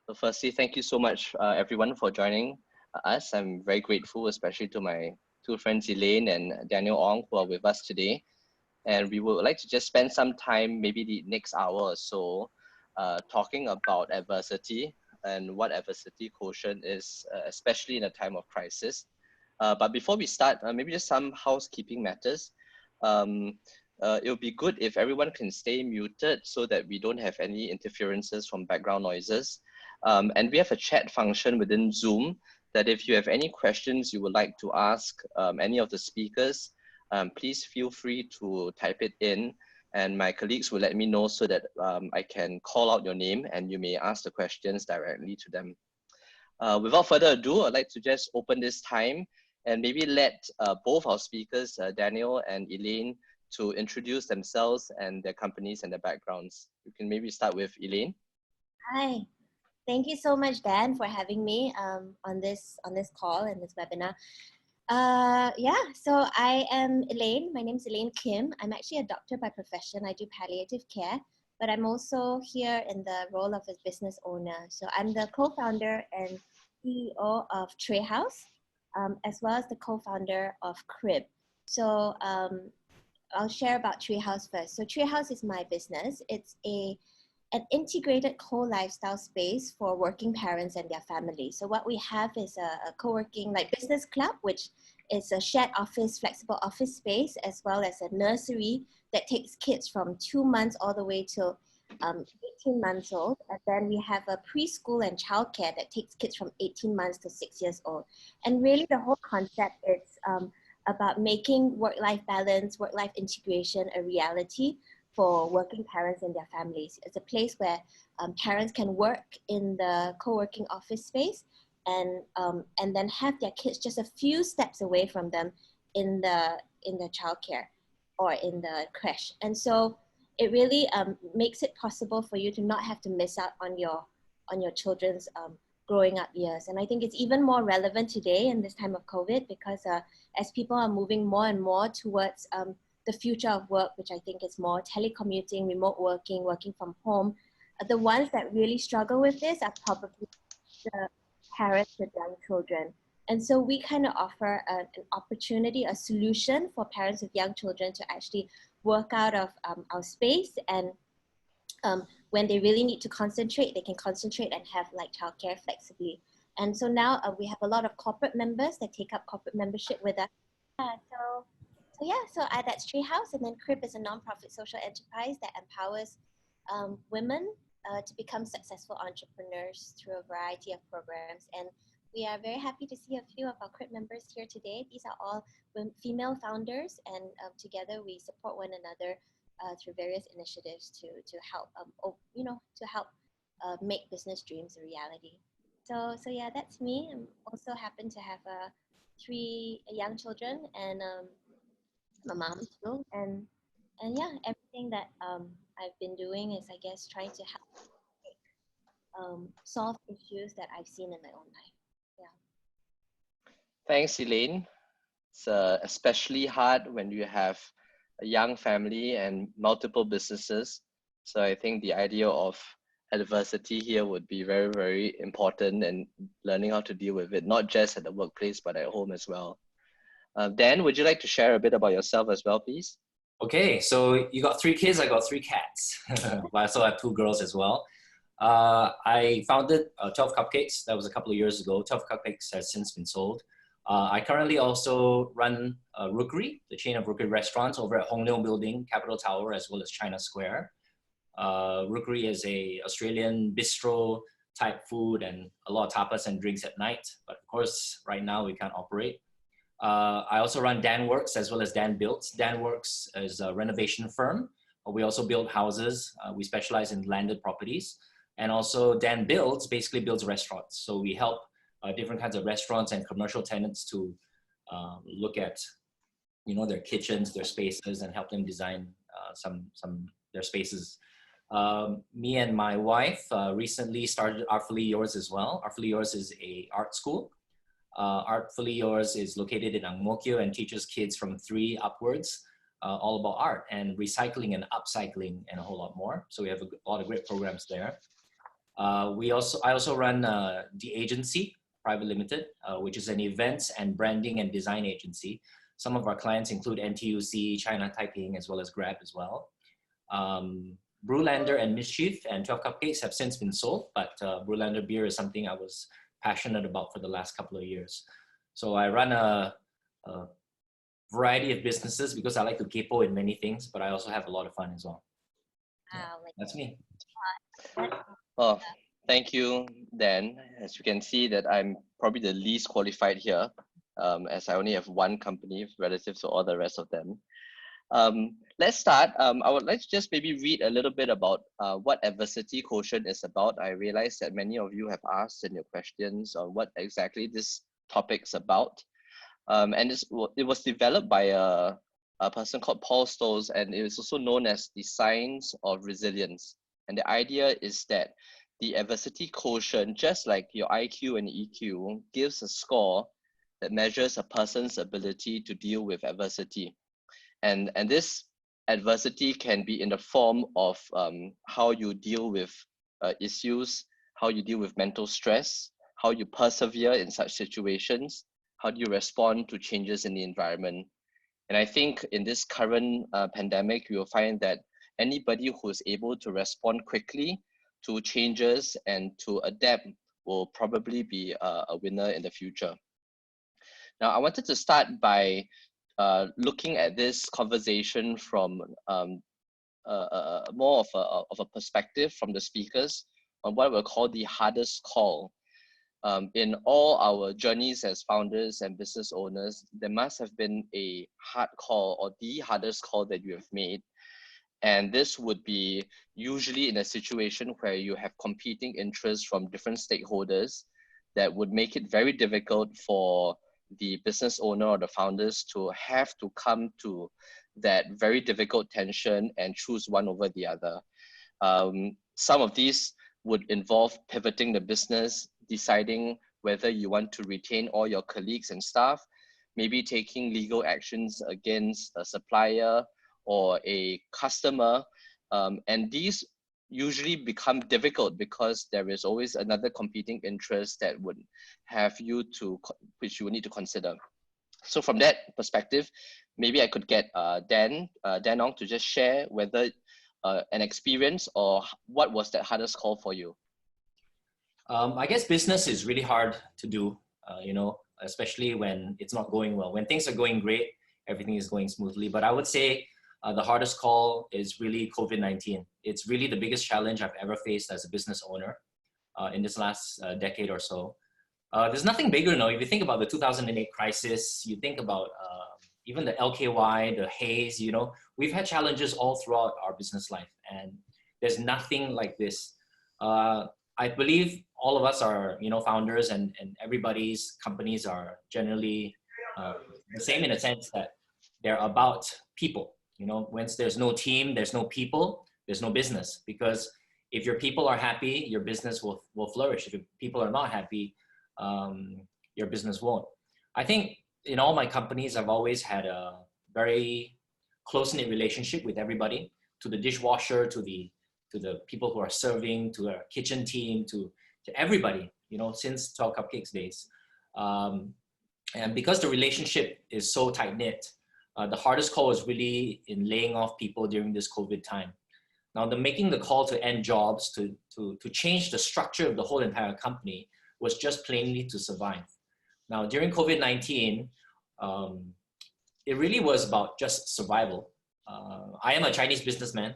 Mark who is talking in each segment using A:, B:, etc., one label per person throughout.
A: So firstly, thank you so much, everyone, for joining us. I'm very grateful, especially to my two friends, Elaine and Daniel Ong, who are with us today. And we would like to just spend some time, maybe the next hour or so, talking about adversity and what adversity quotient is, especially in a time of crisis. But before we start, maybe just some housekeeping matters. It would be good if everyone can stay muted so that we don't have any interferences from background noises. And we have a chat function within Zoom that if you have any questions you would like to ask any of the speakers, please feel free to type it in and my colleagues will let me know so that I can call out your name and you may ask the questions directly to them. Without further ado, I'd like to just open this time and maybe let both our speakers, Daniel and Elaine, to introduce themselves and their companies and their backgrounds. You can maybe start with Elaine.
B: Hi, thank you so much, Dan, for having me on this call and this webinar. So I am Elaine. My name is Elaine Kim. I'm actually a doctor by profession. I do palliative care, but I'm also here in the role of a business owner. So I'm the co-founder and CEO of Treehouse, as well as the co-founder of Crib. So I'll share about Treehouse first. So Treehouse is my business. It's an integrated co-lifestyle space for working parents and their families. So what we have is a co-working like business club, which is a shared office, flexible office space, as well as a nursery that takes kids from 2 months all the way to 18 months old. And then we have a preschool and childcare that takes kids from 18 months to 6 years old. And really the whole concept is about making work-life balance, work-life integration a reality for working parents and their families. It's a place where parents can work in the co-working office space and then have their kids just a few steps away from them in the childcare or in the creche. And so it really makes it possible for you to not have to miss out on your children's growing up years. And I think it's even more relevant today in this time of COVID because as people are moving more and more towards the future of work, which I think is more telecommuting, remote working, working from home. The ones that really struggle with this are probably the parents with young children. And so we kind of offer an opportunity, a solution for parents with young children to actually work out of our space. And when they really need to concentrate, they can concentrate and have like childcare flexibly. And so now we have a lot of corporate members that take up corporate membership with us. So that's Treehouse, and then Crib is a nonprofit social enterprise that empowers women to become successful entrepreneurs through a variety of programs. And we are very happy to see a few of our Crib members here today. These are all female founders, and together we support one another through various initiatives to help make business dreams a reality. So yeah, that's me. I'm also happen to have 3 young children and my mom too, and yeah, everything that I've been doing is, I guess, trying to help solve issues that I've seen in my own life. Yeah.
A: Thanks, Elaine. It's especially hard when you have a young family and multiple businesses. So I think the idea of adversity here would be very, very important and learning how to deal with it, not just at the workplace, but at home as well. Dan, would you like to share a bit about yourself as well, please?
C: Okay, so you got 3 kids, I got 3 cats. But I also have 2 girls as well. I founded 12 Cupcakes. That was a couple of years ago. 12 Cupcakes has since been sold. I currently also run Rookery, the chain of Rookery restaurants over at Hong Leong Building, Capital Tower, as well as China Square. Rookery is a Australian bistro type food and a lot of tapas and drinks at night. But of course, right now we can't operate. I also run Dan Works as well as Dan Builds. Dan Works is a renovation firm. We also build houses. We specialize in landed properties. And also Dan Builds basically builds restaurants. So we help different kinds of restaurants and commercial tenants to look at, their kitchens, their spaces, and help them design some their spaces. Me and my wife recently started Artfully Yours as well. Artfully Yours is a art school. Artfully Yours is located in Ang Mo Kio and teaches kids from 3 upwards all about art and recycling and upcycling and a whole lot more. So we have a lot of great programs there. I also run the agency, Private Limited, which is an events and branding and design agency. Some of our clients include NTUC, China Taiping, as well as Grab as well. Brewlander and Mischief and 12 Cupcakes have since been sold, but Brewlander beer is something I was passionate about for the last couple of years. So I run a variety of businesses because I like to capo in many things, but I also have a lot of fun as well.
B: Wow,
C: That's me.
A: Oh, thank you, Dan. As you can see that I'm probably the least qualified here, as I only have one company relative to all the rest of them. Let's start. I would like to just maybe read a little bit about what Adversity Quotient is about. I realize that many of you have asked in your questions on what exactly this topic's about. And it was developed by a person called Paul Stoles, and it is also known as the science of resilience. And the idea is that the adversity quotient, just like your IQ and EQ, gives a score that measures a person's ability to deal with adversity. And this adversity can be in the form of how you deal with issues, how you deal with mental stress, how you persevere in such situations, how do you respond to changes in the environment. And I think in this current pandemic, you will find that anybody who is able to respond quickly to changes and to adapt will probably be a winner in the future. Now, I wanted to start by looking at this conversation from more of a perspective from the speakers on what we'll call the hardest call. In all our journeys as founders and business owners, there must have been a hard call or the hardest call that you have made. And this would be usually in a situation where you have competing interests from different stakeholders that would make it very difficult for the business owner or the founders to have to come to that very difficult tension and choose one over the other. Some of these would involve pivoting the business, deciding whether you want to retain all your colleagues and staff, maybe taking legal actions against a supplier or a customer. And these usually become difficult because there is always another competing interest that would have you to, which you would need to consider. So from that perspective, maybe I could get Dan Ong to just share whether an experience or what was that hardest call for you?
C: I guess business is really hard to do, especially when it's not going well. When things are going great, everything is going smoothly. But I would say the hardest call is really COVID-19. It's really the biggest challenge I've ever faced as a business owner in this last decade or so. There's nothing bigger now. If you think about the 2008 crisis, you think about even the LKY, the haze, we've had challenges all throughout our business life, and there's nothing like this. I believe all of us are, founders, and everybody's companies are generally the same in a sense that they're about people. Once there's no team, there's no people, there's no business. Because if your people are happy, your business will flourish. If your people are not happy, your business won't. I think in all my companies, I've always had a very close-knit relationship with everybody, to the dishwasher, to the people who are serving, to our kitchen team, to everybody, since 12 Cupcakes days. And because the relationship is so tight-knit, the hardest call was really in laying off people during this COVID time. Now, making the call to end jobs, to change the structure of the whole entire company was just plainly to survive. Now, during COVID-19, it really was about just survival. I am a Chinese businessman,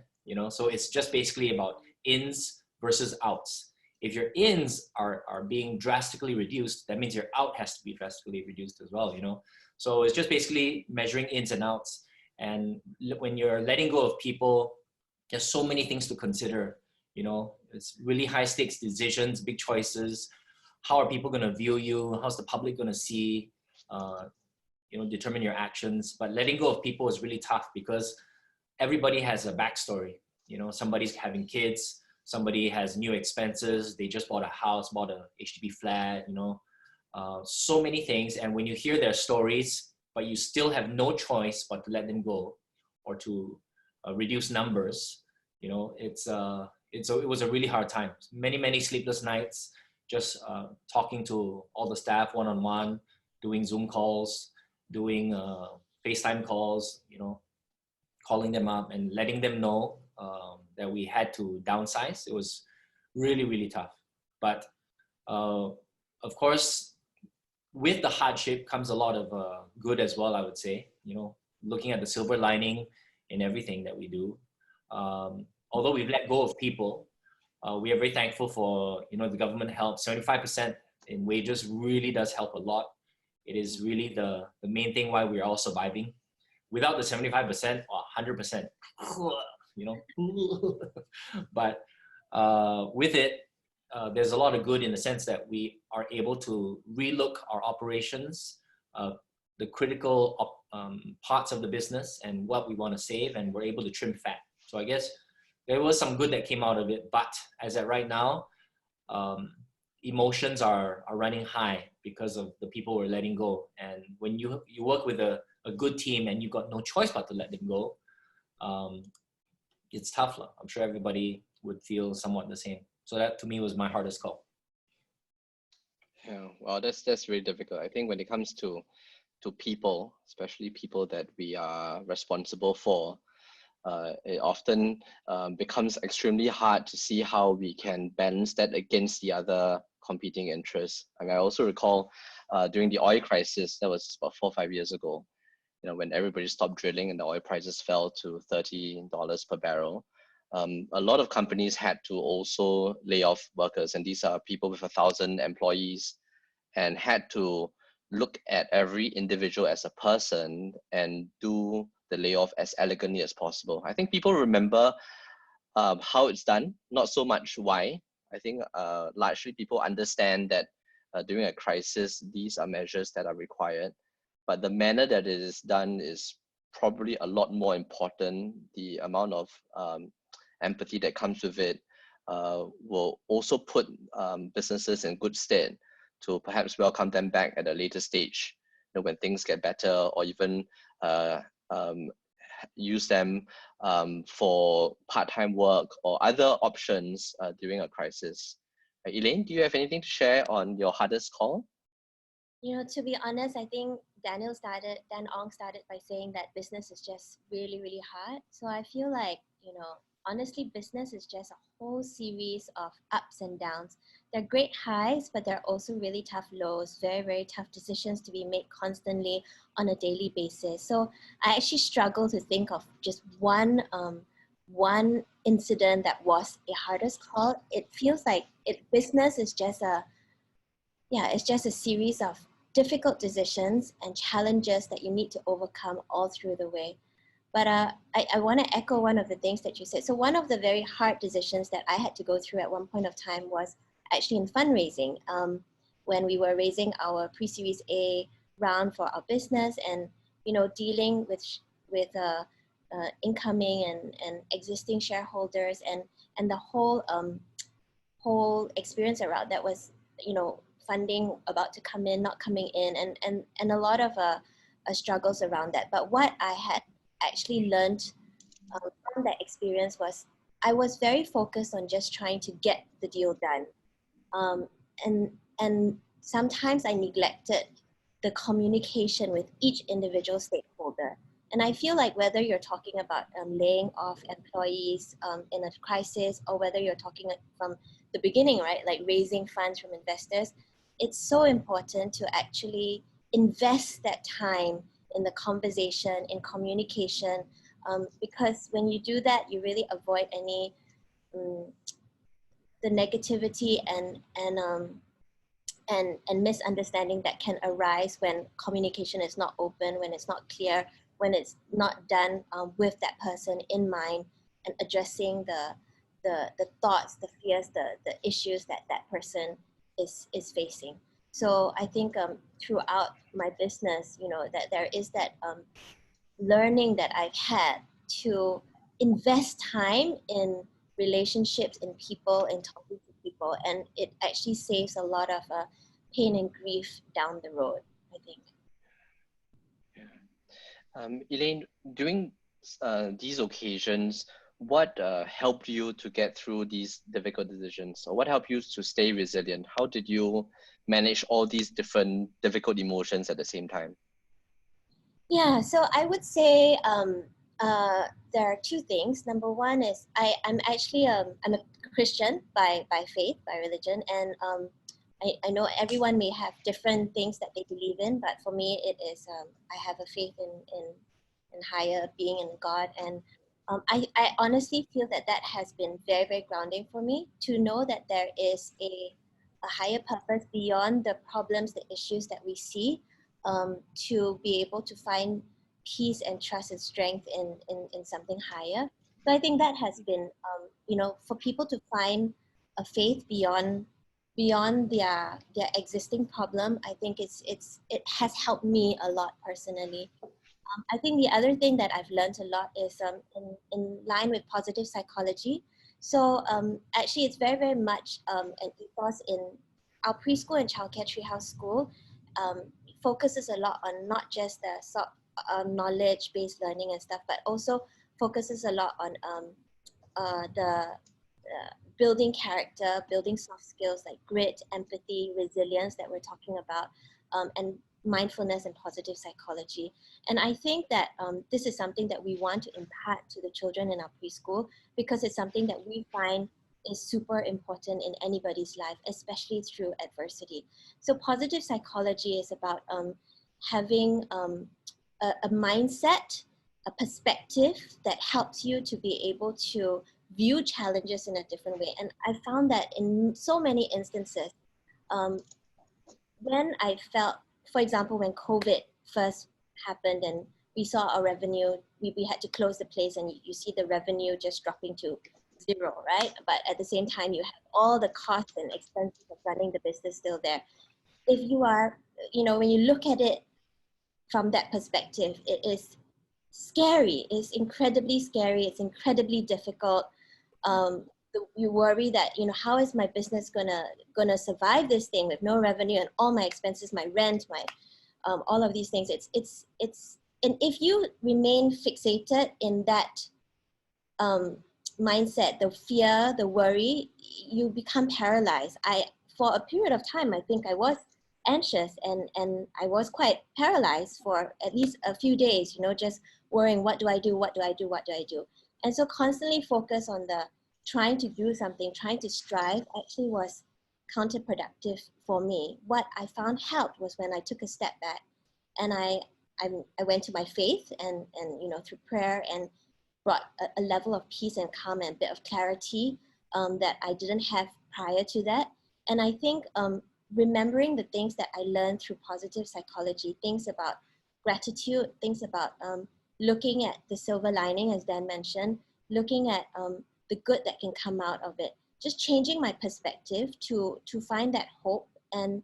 C: so it's just basically about ins versus outs. If your ins are being drastically reduced, that means your out has to be drastically reduced as well, So it's just basically measuring ins and outs. And when you're letting go of people, there's so many things to consider, it's really high stakes decisions, big choices. How are people going to view you? How's the public going to see, determine your actions? But letting go of people is really tough because everybody has a backstory. Somebody's having kids, somebody has new expenses, they just bought a house, bought a HDB flat, so many things. And when you hear their stories, but you still have no choice but to let them go or to reduce numbers, it's it was a really hard time. Many sleepless nights, just talking to all the staff one-on-one, doing Zoom calls, doing FaceTime calls, calling them up and letting them know that we had to downsize. It was really tough. But of course, with the hardship comes a lot of good as well, I would say, looking at the silver lining in everything that we do. Although we've let go of people, we are very thankful for, the government help. 75% in wages really does help a lot. It is really the main thing why we are all surviving. Without the 75% or 100%, but with it, there's a lot of good in the sense that we are able to relook our operations, the critical parts of the business and what we want to save, and we're able to trim fat. So I guess there was some good that came out of it, but as at right now, emotions are running high because of the people we're letting go. And when you work with a good team and you've got no choice but to let them go, it's tough. I'm sure everybody would feel somewhat the same. So that to me was my hardest call.
A: Yeah, well, that's really difficult. I think when it comes to people, especially people that we are responsible for, it often becomes extremely hard to see how we can balance that against the other competing interests. I mean, I also recall during the oil crisis, that was about 4 or 5 years ago, when everybody stopped drilling and the oil prices fell to $30 per barrel. A lot of companies had to also lay off workers, and these are people with 1,000 employees, and had to look at every individual as a person and do the layoff as elegantly as possible. I think people remember how it's done, not so much why. I think largely people understand that during a crisis, these are measures that are required, but the manner that it is done is probably a lot more important. The amount of empathy that comes with it will also put businesses in good stead to perhaps welcome them back at a later stage, when things get better, or even use them for part-time work or other options during a crisis. Elaine, do you have anything to share on your hardest call?
B: To be honest, I think Dan Ong started by saying that business is just really hard. So I feel like, honestly, business is just a whole series of ups and downs. They're great highs, but they're also really tough lows, very tough decisions to be made constantly on a daily basis. So I actually struggle to think of just one incident that was a hardest call. It feels like business is just it's just a series of difficult decisions and challenges that you need to overcome all through the way. But I want to echo one of the things that you said. So one of the very hard decisions that I had to go through at one point of time was actually in fundraising, when we were raising our pre-series A round for our business, and dealing with incoming and existing shareholders, and the whole experience around that was funding about to come in, not coming in, and a lot of struggles around that. But what I had actually learned from that experience was I was very focused on just trying to get the deal done, and sometimes I neglected the communication with each individual stakeholder. And I feel like whether you're talking about laying off employees in a crisis, or whether you're talking from the beginning, right, like raising funds from investors, it's so important to actually invest that time in the conversation, in communication, because when you do that, you really avoid any the negativity and misunderstanding that can arise when communication is not open, when it's not clear, when it's not done with that person in mind, and addressing the thoughts, the fears, the issues that person is facing. So I think throughout my business, that there is that learning that I've had to invest time in relationships, in people, in talking to people, and it actually saves a lot of pain and grief down the road, I think.
A: Yeah. Elaine, during these occasions, what helped you to get through these difficult decisions? Or what helped you to stay resilient? How did you manage all these different difficult emotions at the same time?
B: Yeah, so I would say there are two things. Number one is I'm actually I'm a Christian by faith, by religion, and I know everyone may have different things that they believe in, but for me it is I have a faith in higher being, in God, and I honestly feel that that has been very, very grounding for me to know that there is a higher purpose beyond the problems, the issues that we see, to be able to find peace and trust and strength in something higher. So I think that has been, for people to find a faith beyond their existing problem. I think it has helped me a lot personally. I think the other thing that I've learned a lot is in line with positive psychology. So actually, it's very, very much an ethos in our preschool and childcare treehouse school. Focuses a lot on not just the knowledge-based learning and stuff, but also focuses a lot on the building character, building soft skills like grit, empathy, resilience that we're talking about, and mindfulness and positive psychology. And I think that this is something that we want to impart to the children in our preschool, because it's something that we find is super important in anybody's life, especially through adversity. So positive psychology is about having a mindset, a perspective that helps you to be able to view challenges in a different way. And I found that in so many instances, when I felt, for example, when COVID first happened and we saw our revenue, we had to close the place, and you see the revenue just dropping to zero, right? But at the same time, you have all the costs and expenses of running the business still there. If you are, when you look at it from that perspective, it is scary. It's incredibly scary. It's incredibly difficult. You worry that, how is my business gonna survive this thing with no revenue and all my expenses, my rent, my all of these things. It's and if you remain fixated in that mindset, the fear, the worry, you become paralyzed. For a period of time, I think I was anxious and I was quite paralyzed for at least a few days, just worrying, what do I do? What do I do? What do I do? And so constantly focus on the trying to do something, trying to strive actually was counterproductive for me. What I found helped was when I took a step back and I went to my faith and through prayer, and brought a level of peace and calm and a bit of clarity that I didn't have prior to that. And I think remembering the things that I learned through positive psychology, things about gratitude, things about looking at the silver lining, as Dan mentioned, looking at the good that can come out of it, just changing my perspective to find that hope. And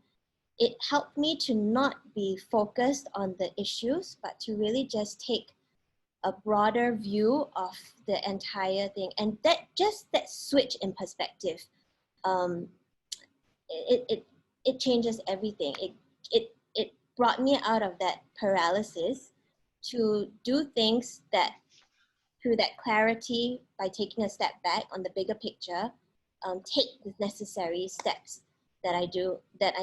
B: it helped me to not be focused on the issues, but to really just take a broader view of the entire thing. And that switch in perspective, it changes everything. It brought me out of that paralysis to do things that, through that clarity, by taking a step back on the bigger picture, take the necessary steps that I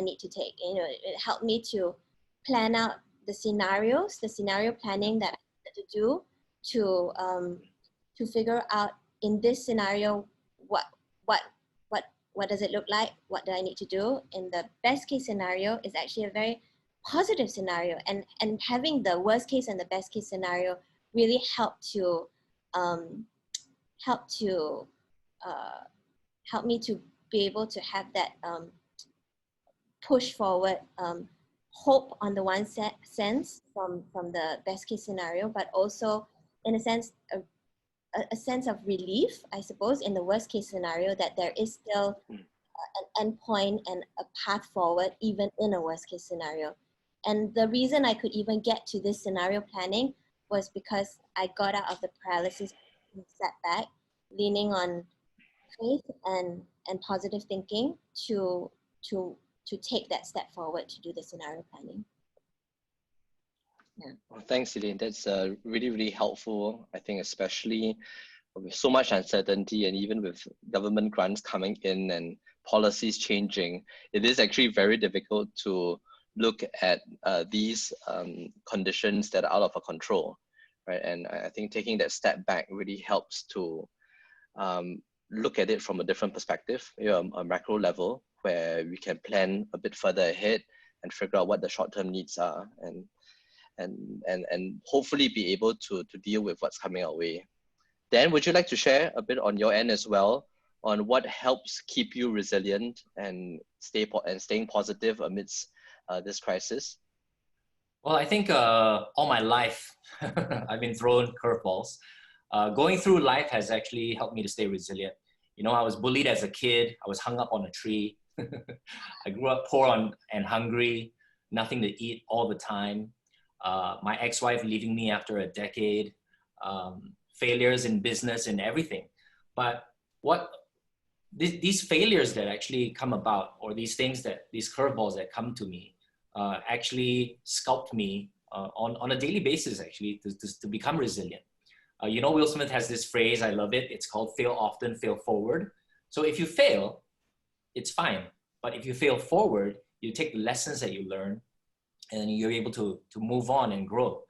B: need to take. It helped me to plan out the scenario planning that I had to do to figure out, in this scenario, what does it look like? What do I need to do? In the best case scenario is actually a very positive scenario, and having the worst case and the best case scenario really helped me to be able to have that push forward, hope on the one sense from the best case scenario, but also in a sense a sense of relief, I suppose, in the worst case scenario, that there is still an endpoint and a path forward even in a worst case scenario. And the reason I could even get to this scenario planning was because I got out of the paralysis and sat back, leaning on faith and positive thinking to take that step forward to do the scenario planning. Yeah.
A: Well, thanks, Elaine. That's really, really helpful. I think especially with so much uncertainty, and even with government grants coming in and policies changing, it is actually very difficult to look at these conditions that are out of our control, right? And I think taking that step back really helps to look at it from a different perspective, a macro level, where we can plan a bit further ahead and figure out what the short-term needs are, and hopefully be able to deal with what's coming our way. Dan, would you like to share a bit on your end as well on what helps keep you resilient and staying positive amidst this crisis?
C: Well, I think all my life I've been thrown curveballs. Going through life has actually helped me to stay resilient. You know, I was bullied as a kid. I was hung up on a tree. I grew up poor and hungry, nothing to eat all the time. My ex-wife leaving me after a decade, failures in business and everything. But these failures that actually come about, or these curveballs that come to me, actually sculpt me on a daily basis, actually, to become resilient. You know, Will Smith has this phrase, I love it. It's called fail often, fail forward. So if you fail, it's fine. But if you fail forward, you take the lessons that you learn and you're able to move on and grow.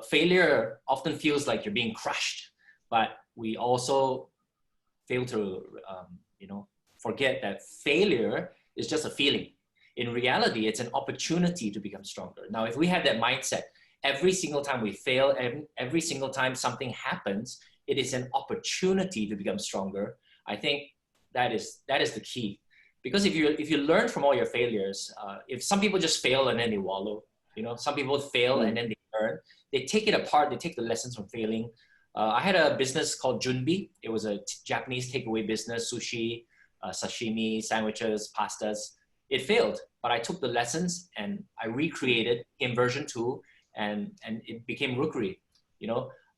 C: Failure often feels like you're being crushed, but we also fail to, forget that failure is just a feeling. In reality, it's an opportunity to become stronger. Now, if we had that mindset, every single time we fail, and every single time something happens, it is an opportunity to become stronger. I think that is the key. Because if you learn from all your failures, if some people just fail and then they wallow, some people fail and then they learn. They take it apart. They take the lessons from failing. I had a business called Junbi. It was a Japanese takeaway business, sushi, sashimi, sandwiches, pastas. It failed, but I took the lessons and I recreated in version 2, and it became Rookery.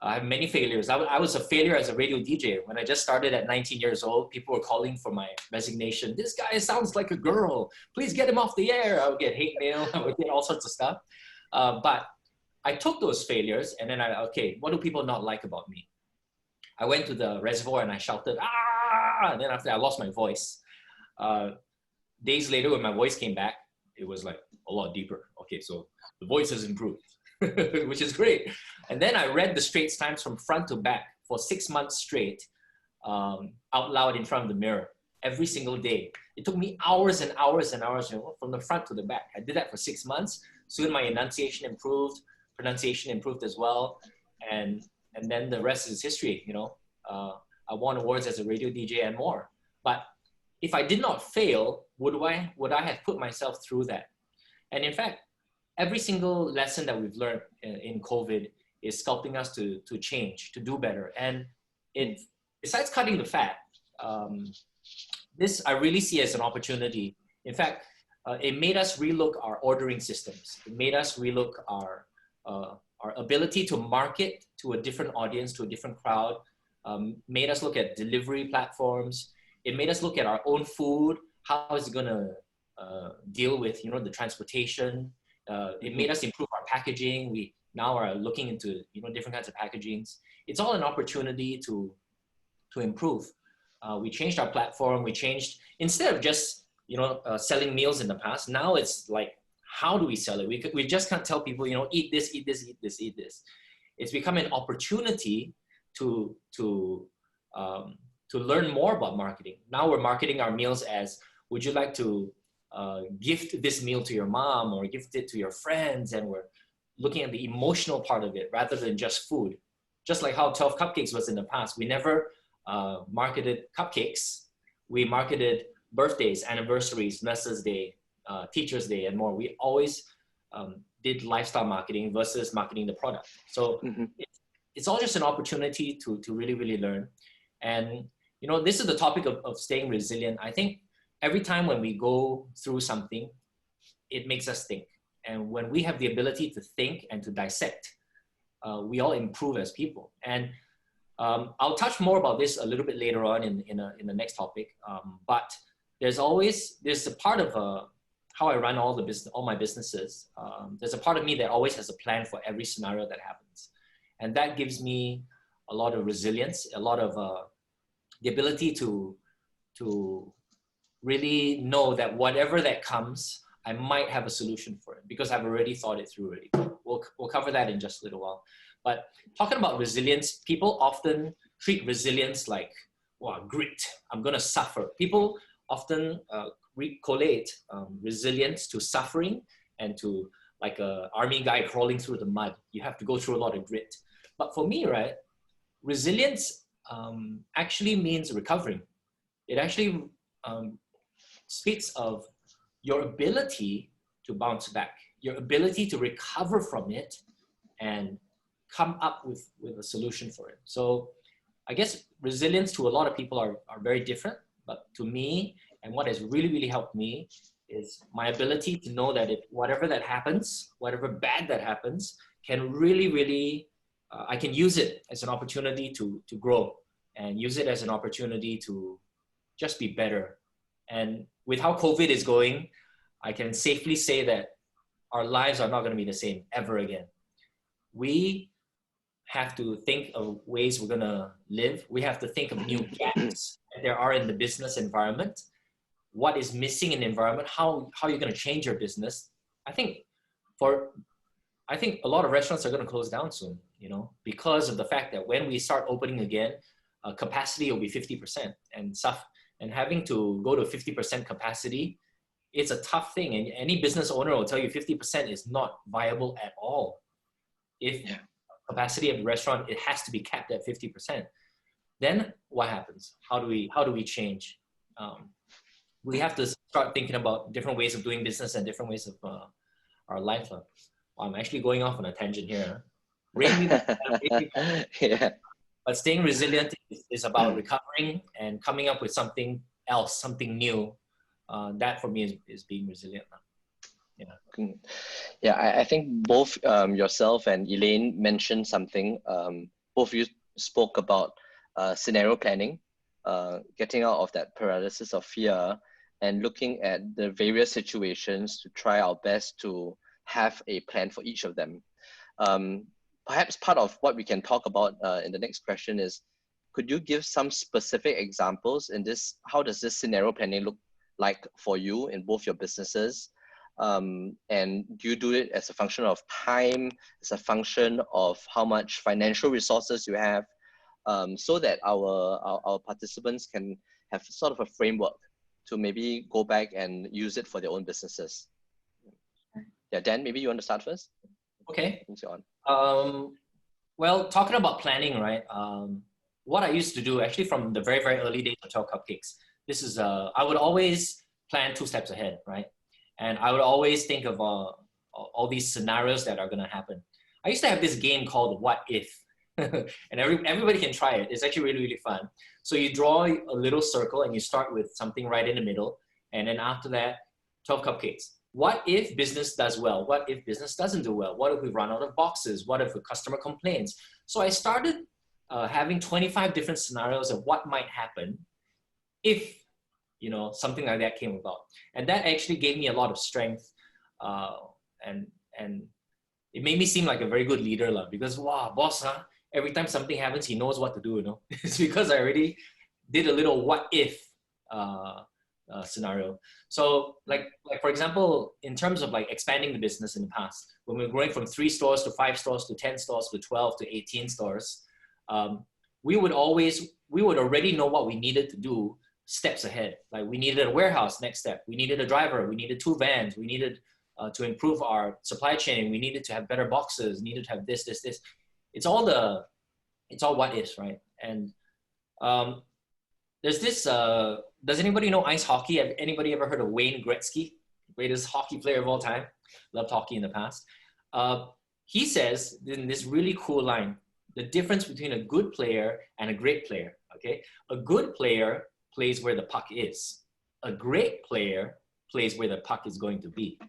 C: I have many failures. I was a failure as a radio DJ. When I just started at 19 years old, people were calling for my resignation. This guy sounds like a girl. Please get him off the air. I would get hate mail. I would get all sorts of stuff. But I took those failures and then what do people not like about me? I went to the reservoir and I shouted, ah! And then after I lost my voice. Days later, when my voice came back, it was like a lot deeper. Okay, so the voice has improved, which is great. And then I read the Straits Times from front to back for 6 months straight, out loud in front of the mirror, every single day. It took me hours and hours and hours, from the front to the back. I did that for 6 months. Soon my enunciation improved, pronunciation improved as well. And then the rest is history, I won awards as a radio DJ and more. But if I did not fail, would I have put myself through that? And in fact, every single lesson that we've learned in COVID is sculpting us to change, to do better. And besides cutting the fat, this I really see as an opportunity. In fact, it made us relook our ordering systems. It made us relook our ability to market to a different audience, to a different crowd. Made us look at delivery platforms. It made us look at our own food. How is it going to deal with, the transportation? It made us improve our packaging. We now are looking into, different kinds of packagings. It's all an opportunity to improve. We changed our platform. We changed, instead of just, selling meals in the past, now it's like, how do we sell it? We just can't tell people, eat this, eat this, eat this, eat this. It's become an opportunity to learn more about marketing. Now we're marketing our meals as, would you like to gift this meal to your mom or gift it to your friends? And we're looking at the emotional part of it rather than just food. Just like how 12 Cupcakes was in the past. We never marketed cupcakes. We marketed birthdays, anniversaries, Nurses Day, Teachers Day, and more. We always did lifestyle marketing versus marketing the product. So it's all just an opportunity to really, really learn. And, this is the topic of staying resilient. I think every time when we go through something, it makes us think. And when we have the ability to think and to dissect, we all improve as people. And I'll touch more about this a little bit later on in the next topic. But there's a part of how I run all my businesses. There's a part of me that always has a plan for every scenario that happens. And that gives me a lot of resilience, a lot of the ability to really know that whatever that comes, I might have a solution for it because I've already thought it through already. We'll cover that in just a little while. But talking about resilience, people often treat resilience like, wow, grit, I'm gonna suffer. People often correlate resilience to suffering and to like a army guy crawling through the mud. You have to go through a lot of grit. But for me, right, resilience actually means recovering. It actually speaks of your ability to bounce back, your ability to recover from it and come up with a solution for it. So I guess resilience to a lot of people are very different, but to me, and what has really, really helped me is my ability to know that if whatever that happens, whatever bad that happens, can really, really, I can use it as an opportunity to grow and use it as an opportunity to just be better. And with how COVID is going, I can safely say that our lives are not going to be the same ever again. We have to think of ways we're going to live. We have to think of new gaps that there are in the business environment. What is missing in the environment? How are you going to change your business? I think a lot of restaurants are going to close down soon, you know, because of the fact that when we start opening again, capacity will be 50% and stuff. And having to go to 50% capacity, it's a tough thing. And any business owner will tell you 50% is not viable at all. If capacity of the restaurant, it has to be capped at 50%. Then what happens? How do we change? We have to start thinking about different ways of doing business and different ways of our life. Well, I'm actually going off on a tangent here.
A: Yeah.
C: But staying resilient is about recovering and coming up with something else, something new. That for me is being resilient. Yeah.
A: Yeah, I think both yourself and Elaine mentioned something. Both of you spoke about scenario planning, getting out of that paralysis of fear and looking at the various situations to try our best to have a plan for each of them. Perhaps part of what we can talk about in the next question is, could you give some specific examples in this? How does this scenario planning look like for you in both your businesses? And do you do it as a function of time, as a function of how much financial resources you have, so that our participants can have sort of a framework to maybe go back and use it for their own businesses? Yeah, Dan, maybe you want to start first?
C: Okay.
A: On.
C: Well, talking about planning, right? What I used to do actually from the very, very early days of 12 Cupcakes, this is, I would always plan 2 steps ahead, right? And I would always think of all these scenarios that are going to happen. I used to have this game called What If, and everybody can try it. It's actually really, really fun. So you draw a little circle and you start with something right in the middle. And then after that, 12 cupcakes. What if business does well? What if business doesn't do well? What if we run out of boxes? What if a customer complains? So I started having 25 different scenarios of what might happen if, you know, something like that came about. And that actually gave me a lot of strength. And it made me seem like a very good leader, because, wow, boss, huh? Every time something happens, he knows what to do, you know. It's because I already did a little what if scenario. So like for example, in terms of like expanding the business in the past, when we were growing from 3 stores to 5 stores to 10 stores to 12 to 18 stores, we would already know what we needed to do steps ahead. Like we needed a warehouse, next step. We needed a driver. We needed 2 vans. We needed to improve our supply chain. We needed to have better boxes. Needed to have this. It's all what ifs, right? And there's this. Does anybody know ice hockey? Have anybody ever heard of Wayne Gretzky, greatest hockey player of all time? Loved hockey in the past. He says in this really cool line, the difference between a good player and a great player. Okay, a good player plays where the puck is. A great player plays where the puck is going to be.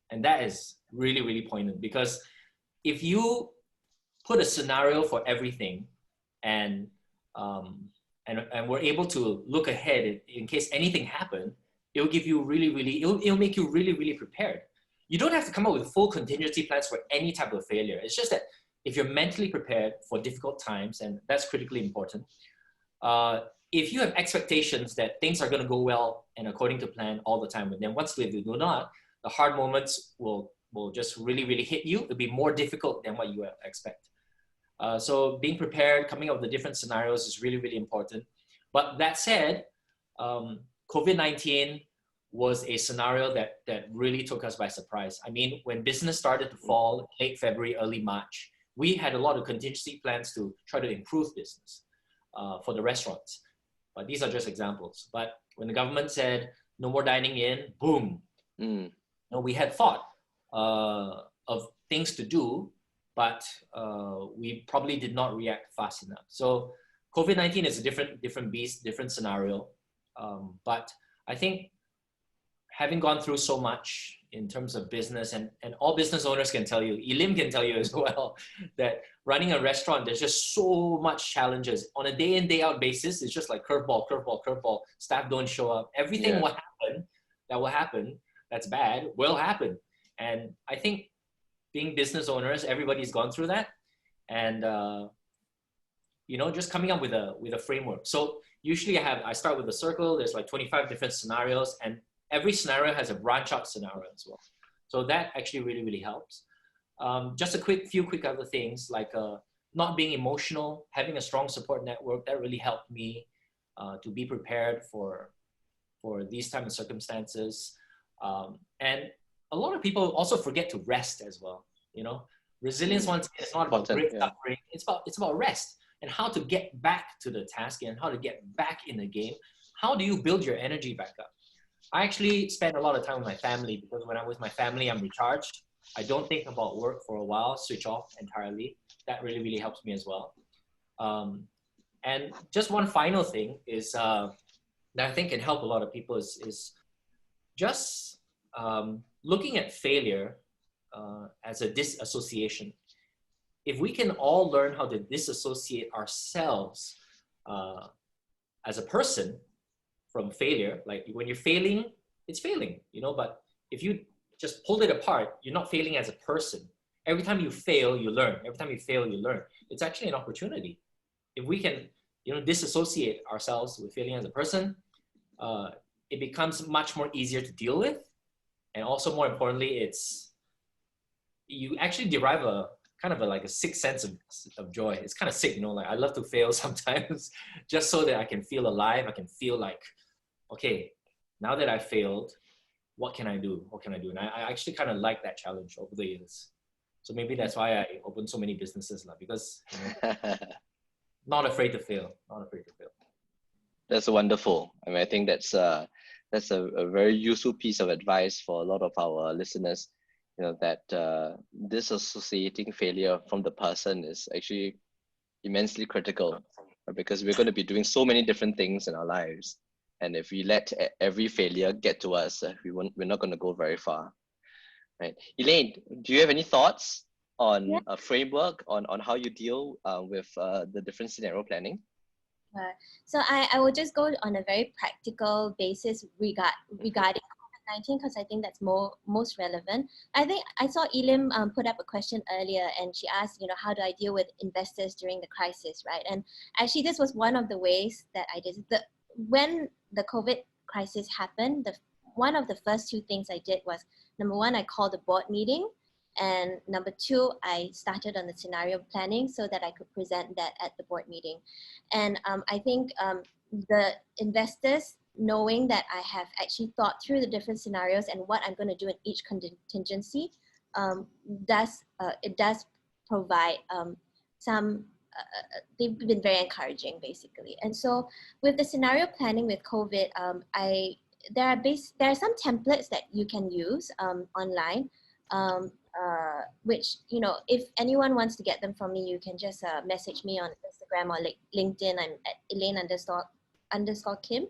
C: And that is really, really poignant, because if you put a scenario for everything and we're able to look ahead in case anything happened, it'll give you it'll make you really, really prepared. You don't have to come up with full contingency plans for any type of failure. It's just that if you're mentally prepared for difficult times, and that's critically important, if you have expectations that things are going to go well and according to plan all the time, and then once they do not, the hard moments will just really, really hit you. It'll be more difficult than what you expect. So being prepared, coming up with the different scenarios is really, really important. But that said, COVID-19 was a scenario that really took us by surprise. I mean, when business started to fall late February, early March, we had a lot of contingency plans to try to improve business for the restaurants. But these are just examples. But when the government said no more dining in, boom. You know, we had thought of things to do, but we probably did not react fast enough. So COVID-19 is a different beast, different scenario. But I think having gone through so much in terms of business, and all business owners can tell you, Elaine can tell you as well, that running a restaurant, there's just so much challenges. On a day in, day out basis, it's just like curveball, curveball, curveball. Staff don't show up. Everything that will happen, that's bad, will happen. And I think being business owners, everybody's gone through that. And, you know, just coming up with a framework. So usually I start with a circle. There's like 25 different scenarios, and every scenario has a branch out scenario as well. So that actually really, really helps. Just a few quick other things, like not being emotional, having a strong support network, that really helped me to be prepared for these type of circumstances. And a lot of people also forget to rest as well. You know, resilience, once again, it's not about great suffering. It's about rest and how to get back to the task and how to get back in the game. How do you build your energy back up? I actually spend a lot of time with my family, because when I'm with my family, I'm recharged. I don't think about work for a while, switch off entirely. That really, really helps me as well. And just one final thing is that I think can help a lot of people is just looking at failure as a disassociation. If we can all learn how to disassociate ourselves as a person from failure, like when you're failing, it's failing, you know, but if you just pulled it apart, you're not failing as a person. Every time you fail, you learn. Every time you fail, you learn. It's actually an opportunity. If we can, you know, disassociate ourselves with failing as a person, it becomes much more easier to deal with. And also more importantly, you actually derive a kind of like a sixth sense of joy. It's kind of sick, you know, like I love to fail sometimes just so that I can feel alive. I can feel like, okay, now that I failed, what can I do? What can I do? And I actually kind of like that challenge over the years. So maybe that's why I opened so many businesses, because you know, not afraid to fail, not afraid to fail.
A: That's wonderful. I mean, I think that's a very useful piece of advice for a lot of our listeners. You know, that disassociating failure from the person is actually immensely critical, because we're going to be doing so many different things in our lives. And if we let every failure get to us, we're not going to go very far. Right. Elaine, do you have any thoughts on a framework on how you deal with the different scenario planning?
B: So I will just go on a very practical basis regarding COVID-19, because I think that's most relevant. I think I saw Elaine put up a question earlier, and she asked, you know, how do I deal with investors during the crisis, right? And actually, this was one of the ways that I did. When the COVID crisis happened, one of the first two things I did was, number one, I called a board meeting. And number two, I started on the scenario planning so that I could present that at the board meeting. And I think the investors, knowing that I have actually thought through the different scenarios and what I'm going to do in each contingency, it does provide some, they've been very encouraging, basically. And so with the scenario planning with COVID, there are some templates that you can use online, which, you know, if anyone wants to get them from me, you can just message me on Instagram or LinkedIn. I'm at Elaine_Kim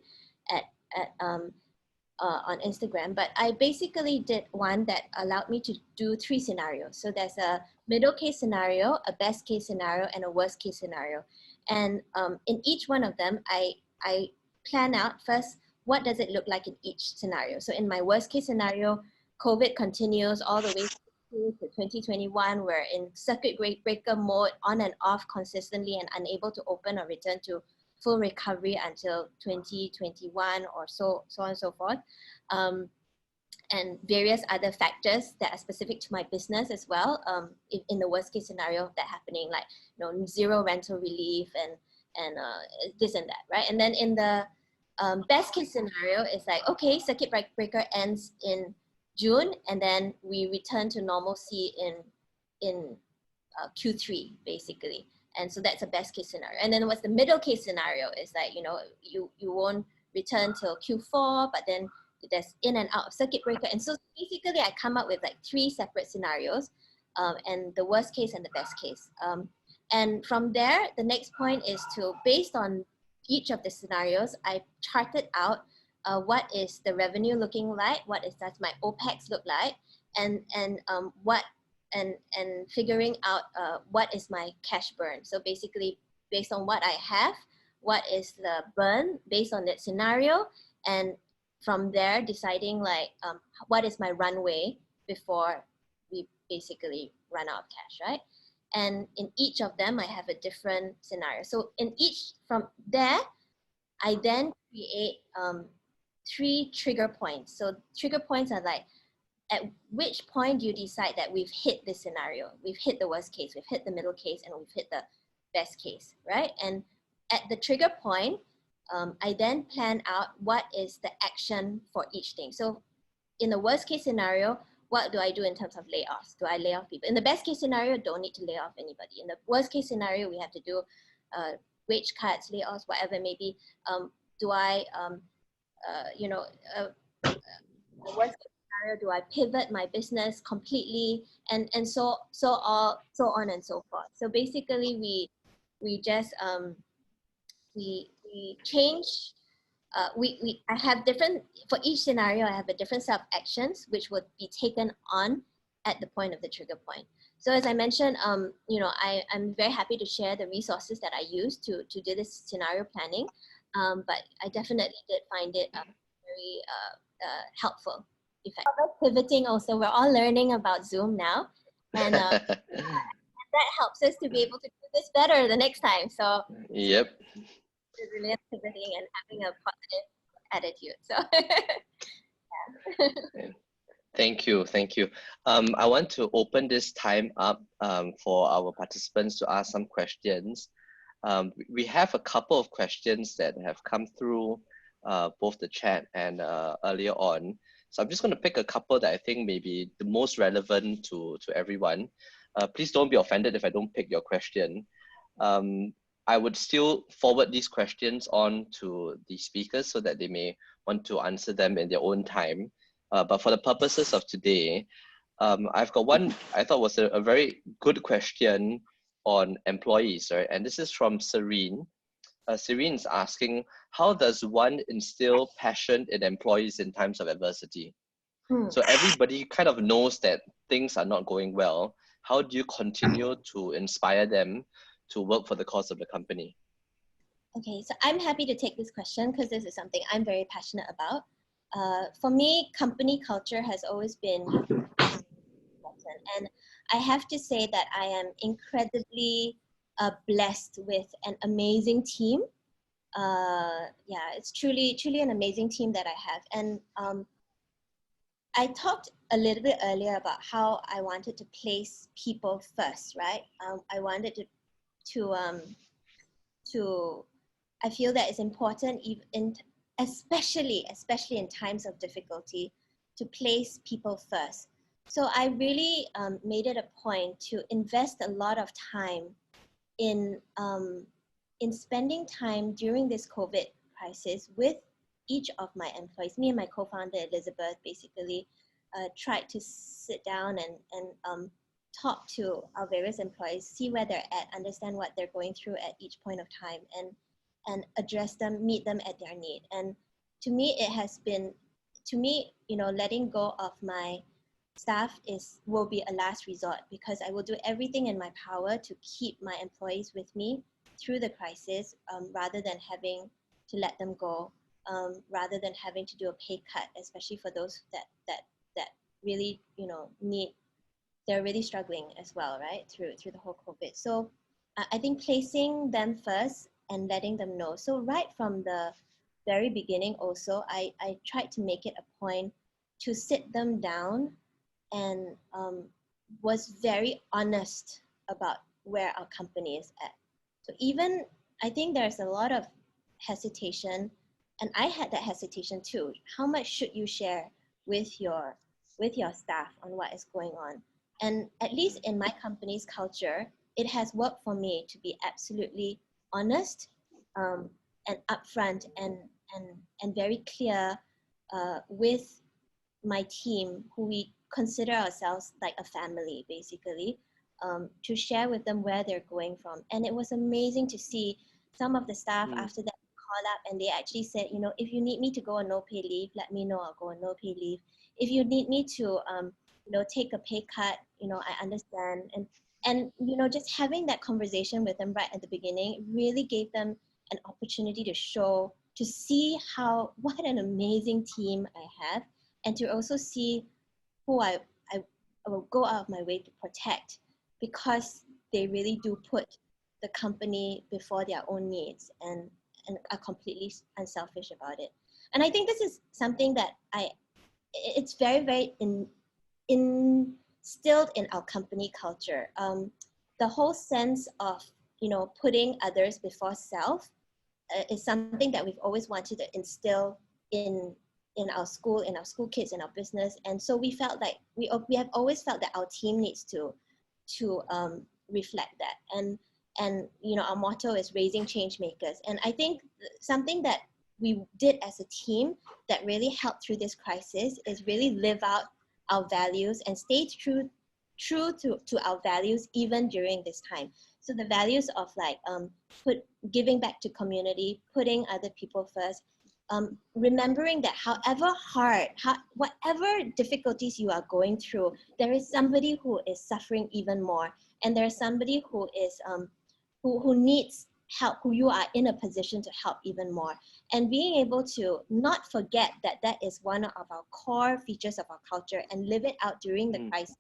B: on Instagram. But I basically did one that allowed me to do 3 scenarios. So there's a middle case scenario, a best case scenario, and a worst case scenario. And in each one of them, I plan out first, what does it look like in each scenario? So in my worst case scenario, COVID continues all the way to 2021 we're in circuit breaker mode, on and off consistently, and unable to open or return to full recovery until 2021 or so on and so forth. And various other factors that are specific to my business as well. In the worst case scenario of that happening, like zero rental relief and this and that, right? And then in the best case scenario, it's like, okay, circuit breaker ends in June, and then we return to normalcy in Q3 basically. And so that's a best case scenario. And then what's the middle case scenario is like, you won't return till Q4, but then there's in and out of circuit breaker. And so basically I come up with like 3 separate scenarios, and the worst case and the best case. And from there, the next point is to, based on each of the scenarios, I charted out what is the revenue looking like, does my OPEX look like, and figuring out what is my cash burn. So basically, based on what I have, what is the burn based on that scenario, and from there deciding like what is my runway before we basically run out of cash, right? And in each of them, I have a different scenario. So in each, from there, I then create 3 trigger points. So trigger points are like, at which point do you decide that we've hit this scenario? We've hit the worst case, we've hit the middle case, and we've hit the best case, right? And at the trigger point, I then plan out what is the action for each thing. So in the worst case scenario, what do I do in terms of layoffs? Do I lay off people? In the best case scenario, don't need to lay off anybody. In the worst case scenario, we have to do wage cuts, layoffs, whatever it may be. Do I, the worst case scenario, do I pivot my business completely? And so on and so forth. So basically, we just we change. I have different, for each scenario, I have a different set of actions which would be taken on at the point of the trigger point. So as I mentioned, I'm very happy to share the resources that I use to do this scenario planning, but I definitely did find it very helpful. Pivoting also, we're all learning about Zoom now, and that helps us to be able to do this better the next time. So
A: Yep.
B: Resilient, pivoting, and having a positive attitude. So
A: Yeah. Thank you. I want to open this time up for our participants to ask some questions. We have a couple of questions that have come through both the chat and earlier on. So I'm just going to pick a couple that I think may be the most relevant to everyone. Please don't be offended if I don't pick your question. I would still forward these questions on to the speakers so that they may want to answer them in their own time. But for the purposes of today, I've got one I thought was a very good question on employees, right? And this is from Serene. Serene is asking, how does one instill passion in employees in times of adversity? So everybody kind of knows that things are not going well. How do you continue to inspire them to work for the cause of the company?
B: Okay, so I'm happy to take this question because this is something I'm very passionate about. For me, company culture has always been important, and I have to say that I am incredibly blessed with an amazing team. It's truly an amazing team that I have. And I talked a little bit earlier about how I wanted to place people first, right? I wanted to I feel that it's important, even especially in times of difficulty, to place people first. So I really made it a point to invest a lot of time in spending time during this COVID crisis with each of my employees. Me and my co-founder Elizabeth basically tried to sit down and talk to our various employees, see where they're at, understand what they're going through at each point of time, and address them, meet them at their need. And to me, it has been, letting go of my staff will be a last resort, because I will do everything in my power to keep my employees with me through the crisis, rather than having to let them go, rather than having to do a pay cut, especially for those that really, need they're really struggling as well, right? Through the whole COVID. So I think placing them first and letting them know. So right from the very beginning also, I tried to make it a point to sit them down and was very honest about where our company is at. So even, I think there's a lot of hesitation, and I had that hesitation too. How much should you share with your staff on what is going on? And at least in my company's culture, it has worked for me to be absolutely honest and upfront and very clear with my team, who we consider ourselves like a family, basically, to share with them where they're going from. And it was amazing to see some of the staff after that call up and they actually said, you know, if you need me to go on no pay leave, let me know, I'll go on no pay leave. If you need me to, you know, take a pay cut, you know, I understand. And you know, just having that conversation with them right at the beginning really gave them an opportunity to show, to see what an amazing team I have, and to also see who I will go out of my way to protect, because they really do put the company before their own needs and are completely unselfish about it. And I think this is something that it's very, very instilled in our company culture. The whole sense of, you know, putting others before self is something that we've always wanted to instill in our school kids, in our business. And so we felt like we have always felt that our team needs to reflect that. And you know, our motto is raising change makers. And I think something that we did as a team that really helped through this crisis is really live out our values and stay true to our values even during this time. So the values of like giving back to community, putting other people first, remembering that however hard, whatever difficulties you are going through, there is somebody who is suffering even more, and there's somebody who is who needs help, who you are in a position to help even more. And being able to not forget that that is one of our core features of our culture and live it out during the crisis,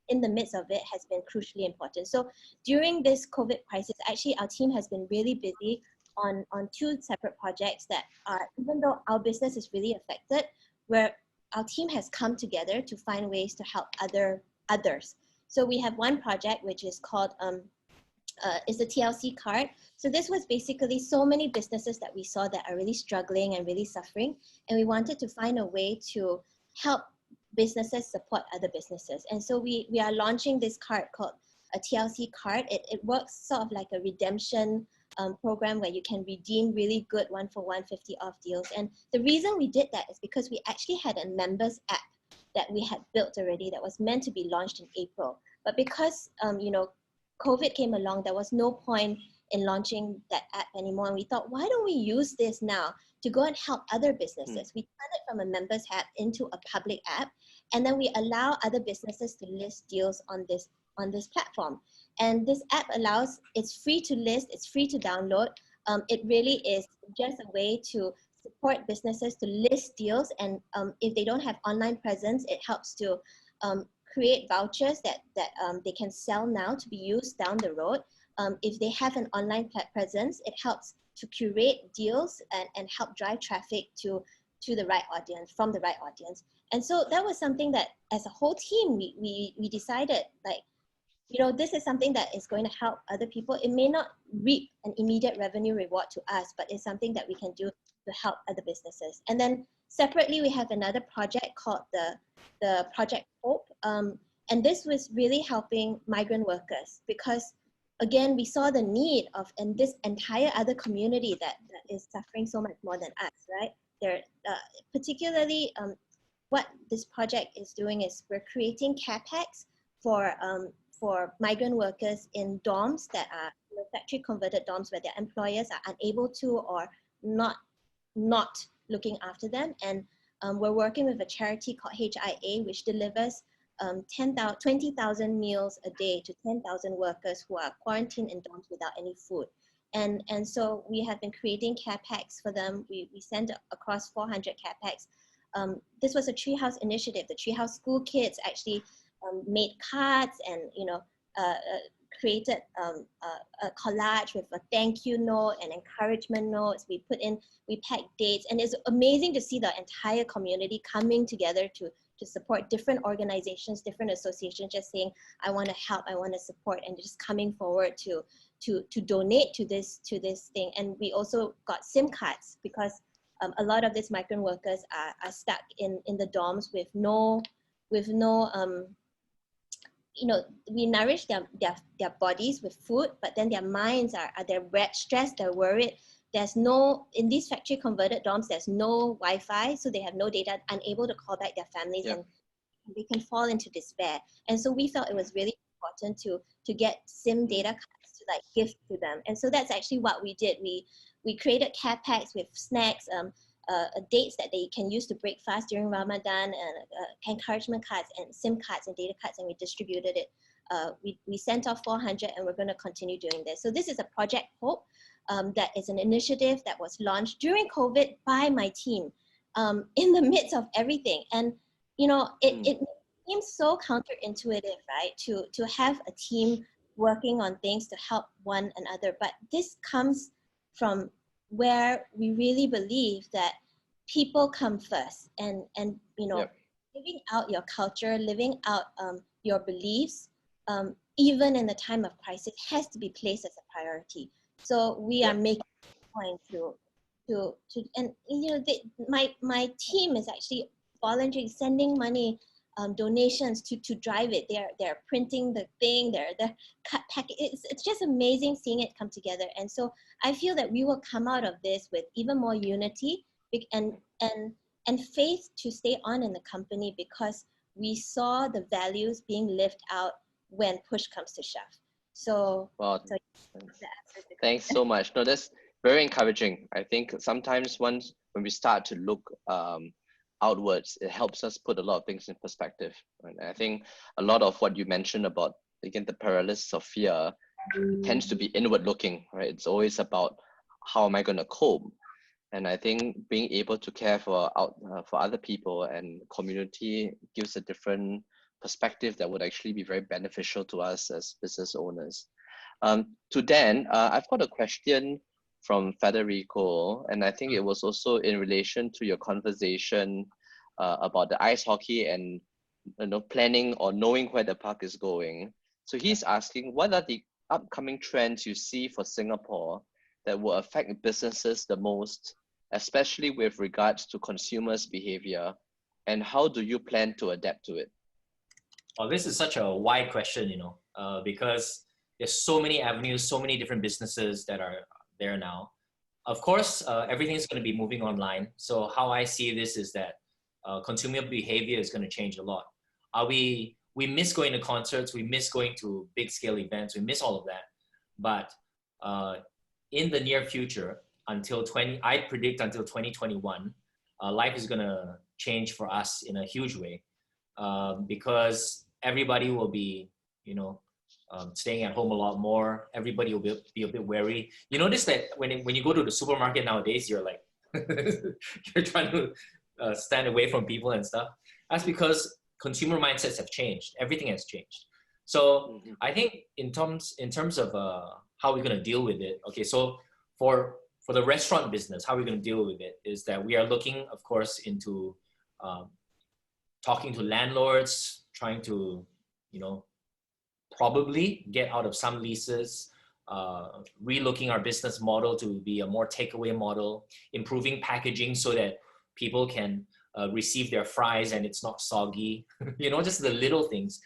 B: in the midst of it, has been crucially important. So during this COVID crisis, actually our team has been really busy on two separate projects that are, even though our business is really affected, where our team has come together to find ways to help others. So we have one project which is called is the TLC card. So this was basically so many businesses that we saw that are really struggling and really suffering, and we wanted to find a way to help businesses support other businesses. And so we are launching this card called a TLC card. It works sort of like a redemption program where you can redeem really good 1-for-1 50 off deals. And the reason we did that is because we actually had a members app that we had built already that was meant to be launched in April. But because you know, COVID came along, there was no point in launching that app anymore. And we thought, why don't we use this now to go and help other businesses? We turned it from a members app into a public app, and then we allow other businesses to list deals on this platform. And this app allows, it's free to list, it's free to download. It really is just a way to support businesses to list deals. And if they don't have online presence, it helps to create vouchers that they can sell now to be used down the road. If they have an online presence, it helps to curate deals and help drive traffic to the right audience, from the right audience. And so that was something that as a whole team, we decided, like, you know, this is something that is going to help other people. It may not reap an immediate revenue reward to us, but it's something that we can do to help other businesses. And then separately, we have another project called the Project Hope. And this was really helping migrant workers, because again, we saw the need of, and this entire other community that is suffering so much more than us, right? They're particularly what this project is doing is we're creating care packs for migrant workers in dorms that are factory converted dorms where their employers are unable to or not looking after them. And we're working with a charity called HIA, which delivers 20,000 meals a day to 10,000 workers who are quarantined in dorms without any food. And so we have been creating care packs for them. We sent across 400 care packs. This was a treehouse initiative. The treehouse school kids actually made cards and, created a collage with a thank you note and encouragement notes. We packed dates, and it's amazing to see the entire community coming together to support different organizations, different associations, just saying, I want to help, I want to support, and just coming forward to donate to this thing. And we also got SIM cards because a lot of these migrant workers are stuck in the dorms with no we nourish their bodies with food, but then their minds are they're stressed, they're worried. There's no, in these factory converted dorms, there's no Wi-Fi, so they have no data, unable to call back their families, and they can fall into despair. And so we felt it was really important to get SIM data cards to like give to them. And so that's actually what we did. We created care packs with snacks, dates that they can use to break fast during Ramadan, and encouragement cards and SIM cards and data cards, and we distributed it. We sent off 400, and we're going to continue doing this. So this is a Project Hope that is an initiative that was launched during COVID by my team in the midst of everything. And, it seems so counterintuitive, right? To have a team working on things to help one another. But this comes from where we really believe that people come first, and living out your culture, living out your beliefs, even in the time of crisis, has to be placed as a priority. So we are making a point my team is actually volunteering, sending money, donations to drive it. They're printing the thing, they're cut packet. It's just amazing seeing it come together. And so I feel that we will come out of this with even more unity and faith to stay on in the company, because we saw the values being lived out when push comes to shove. So,
A: Well, thanks so much. No, that's very encouraging. I think sometimes when we start to look outwards, it helps us put a lot of things in perspective. Right? I think a lot of what you mentioned about, again, the paralysis of fear tends to be inward looking, right? It's always about how am I going to cope? And I think being able to care for other people and community gives a different perspective that would actually be very beneficial to us as business owners. To Dan, I've got a question from Federico, and I think it was also in relation to your conversation about the ice hockey and planning or knowing where the puck is going. So he's asking, what are the upcoming trends you see for Singapore that will affect businesses the most, especially with regards to consumers' behavior, and how do you plan to adapt to it?
C: Well, this is such a wide question, because there's so many avenues, so many different businesses that are there now. Of course, everything's going to be moving online. So how I see this is that consumer behavior is going to change a lot. We miss going to concerts, we miss going to big scale events, we miss all of that. But in the near future, I predict until 2021, life is going to change for us in a huge way, because everybody will be, staying at home a lot more. Everybody will be a bit wary. You notice that when you go to the supermarket nowadays, you're like, you're trying to stand away from people and stuff. That's because consumer mindsets have changed. Everything has changed. So I think in terms of how we're going to deal with it. Okay, so for the restaurant business, how we're going to deal with it is that we are looking, of course, into talking to landlords, trying to, probably get out of some leases, relooking our business model to be a more takeaway model, improving packaging so that people can receive their fries and it's not soggy, just the little things.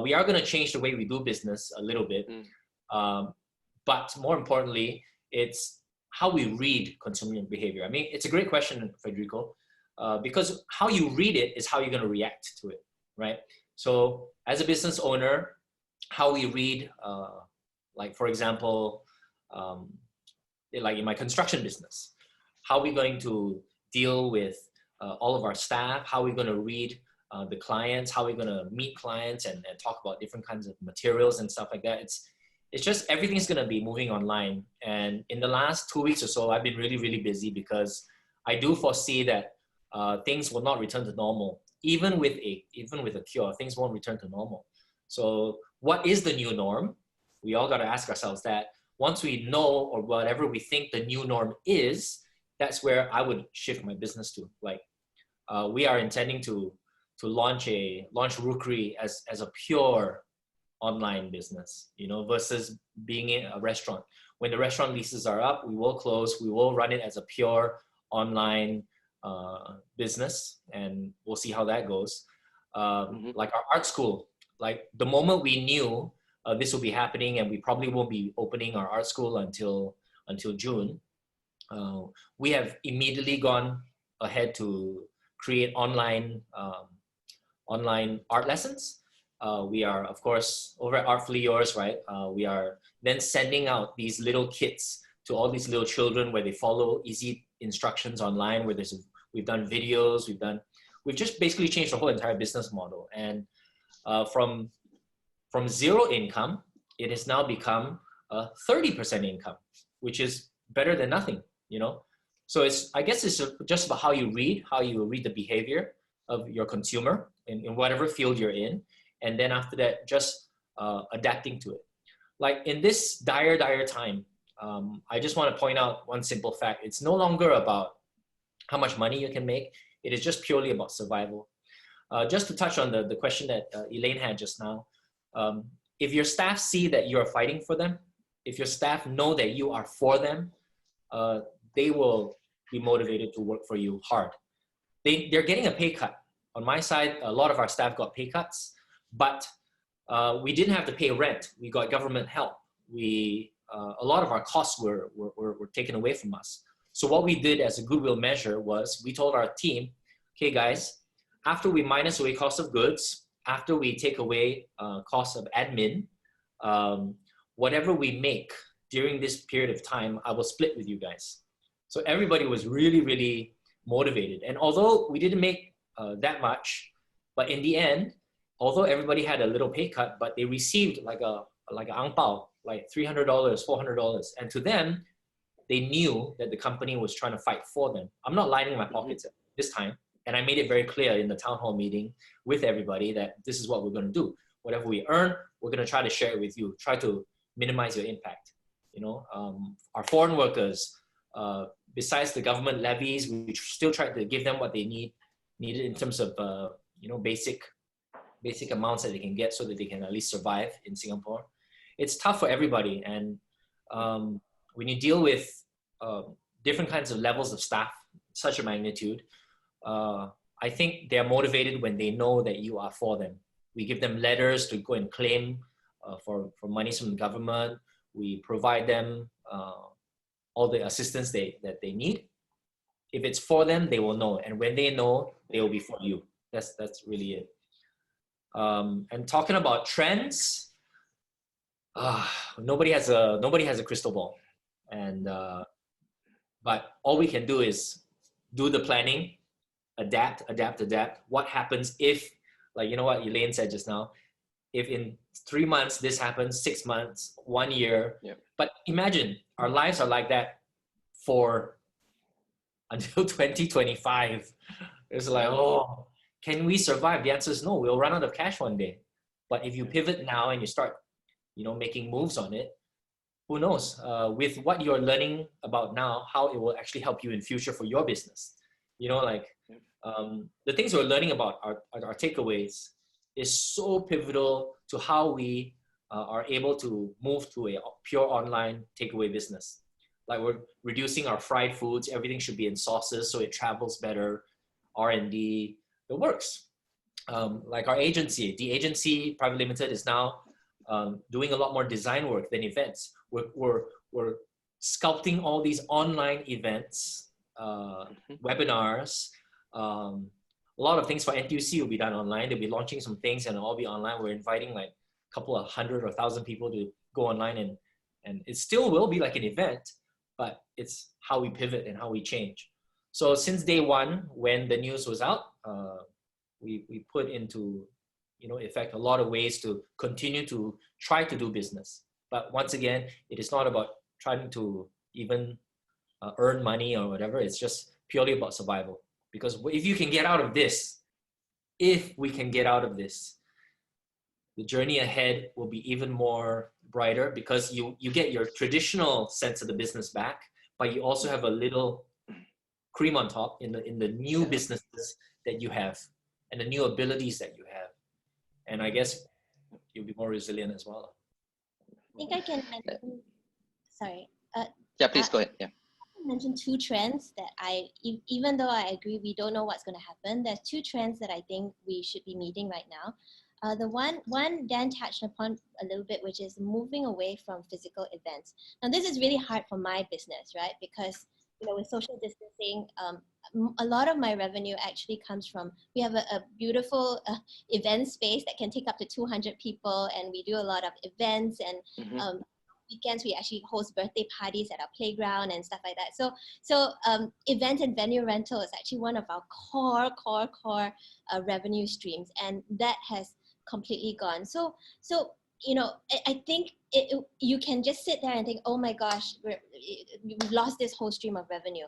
C: We are going to change the way we do business a little bit. But more importantly, it's how we read consumer behavior. I mean, it's a great question, Federico, because how you read it is how you're going to react to it, right? So as a business owner, how we read, like for example, like in my construction business, how are we going to deal with all of our staff? How are we going to read the clients? How are we going to meet clients and talk about different kinds of materials and stuff like that? It's just everything's going to be moving online. And in the last 2 weeks or so, I've been really, really busy because I do foresee that things will not return to normal even with a cure, things won't return to normal. So what is the new norm? We all got to ask ourselves that. Once we know, or whatever we think the new norm is, that's where I would shift my business to. Like, we are intending to launch Rookery as a pure online business, you know, versus being in a restaurant. When the restaurant leases are up, we will close. We will run it as a pure online business, and we'll see how that goes. Like our art school, like the moment we knew this will be happening, and we probably won't be opening our art school until June, we have immediately gone ahead to create online art lessons. We are, of course, over at Artfully Yours, right? We are then sending out these little kits to all these little children where they follow easy instructions online, where we've done videos, we've just basically changed the whole entire business model. And from zero income, it has now become 30% income, which is better than nothing, you know? So I guess it's just about how you read the behavior of your consumer in whatever field you're in. And then after that, just adapting to it. Like in this dire time, I just want to point out one simple fact. It's no longer about how much money you can make. It is just purely about survival. Just to touch on the question that Elaine had just now, if your staff see that you're fighting for them, if your staff know that you are for them, they will be motivated to work for you hard. They're getting a pay cut. On my side, a lot of our staff got pay cuts, but we didn't have to pay rent. We got government help. A lot of our costs were taken away from us. So what we did as a goodwill measure was we told our team, okay guys, after we minus away cost of goods, after we take away cost of admin, whatever we make during this period of time, I will split with you guys. So everybody was really, really motivated. And although we didn't make that much, but in the end, although everybody had a little pay cut, but they received like an ang pao, like $300, $400. And to them, they knew that the company was trying to fight for them. I'm not lining my pockets at this time. And I made it very clear in the town hall meeting with everybody that this is what we're going to do. Whatever we earn, we're going to try to share it with you. Try to minimize your impact. You know, our foreign workers, besides the government levies, we still try to give them what they needed in terms of, you know, basic amounts that they can get so that they can at least survive in Singapore. It's tough for everybody. And when you deal with different kinds of levels of staff, such a magnitude, I think they're motivated when they know that you are for them. We give them letters to go and claim for monies from the government. We provide them all the assistance that they need. If it's for them, they will know. And when they know, they will be for you. That's really it. And talking about trends, nobody has a crystal ball. And but all we can do is do the planning, adapt. What happens if, like, you know what Elaine said just now, if in 3 months this happens, 6 months, 1 year.
A: Yep.
C: But imagine our lives are like that for until 2025. It's like, oh, can we survive? The answer is no. We'll run out of cash one day. But if you pivot now and you start, you know, making moves on it, who knows? With what you're learning about now, how it will actually help you in future for your business. You know, like the things we're learning about our takeaways is so pivotal to how we are able to move to a pure online takeaway business. Like we're reducing our fried foods. Everything should be in sauces so it travels better. R&D, it works. Like our agency, the agency private limited is now doing a lot more design work than events. We're sculpting all these online events, webinars, a lot of things for NTUC will be done online. They'll be launching some things and it'll all be online. We're inviting like a couple of 100 or 1,000 people to go online and it still will be like an event, but it's how we pivot and how we change. So since day one, when the news was out, we put into, you know, effect a lot of ways to continue to try to do business. But once again, it is not about trying to even earn money or whatever. It's just purely about survival. Because if you can get out of this, if we can get out of this, the journey ahead will be even more brighter, because you get your traditional sense of the business back, but you also have a little cream on top in the new businesses that you have and the new abilities that you have. And I guess you'll be more resilient as well.
B: I think I can mention, sorry.
A: Yeah, please go ahead. Yeah.
B: I mentioned two trends that even though I agree we don't know what's going to happen, there's two trends that I think we should be meeting right now. The one Dan touched upon a little bit, which is moving away from physical events. Now, this is really hard for my business, right? Because, you know, with social distancing, a lot of my revenue actually comes from, we have a beautiful event space that can take up to 200 people, and we do a lot of events, and weekends we actually host birthday parties at our playground and stuff like that. So event and venue rental is actually one of our core revenue streams, and that has completely gone. So you know, I think you can just sit there and think, oh my gosh, we've lost this whole stream of revenue.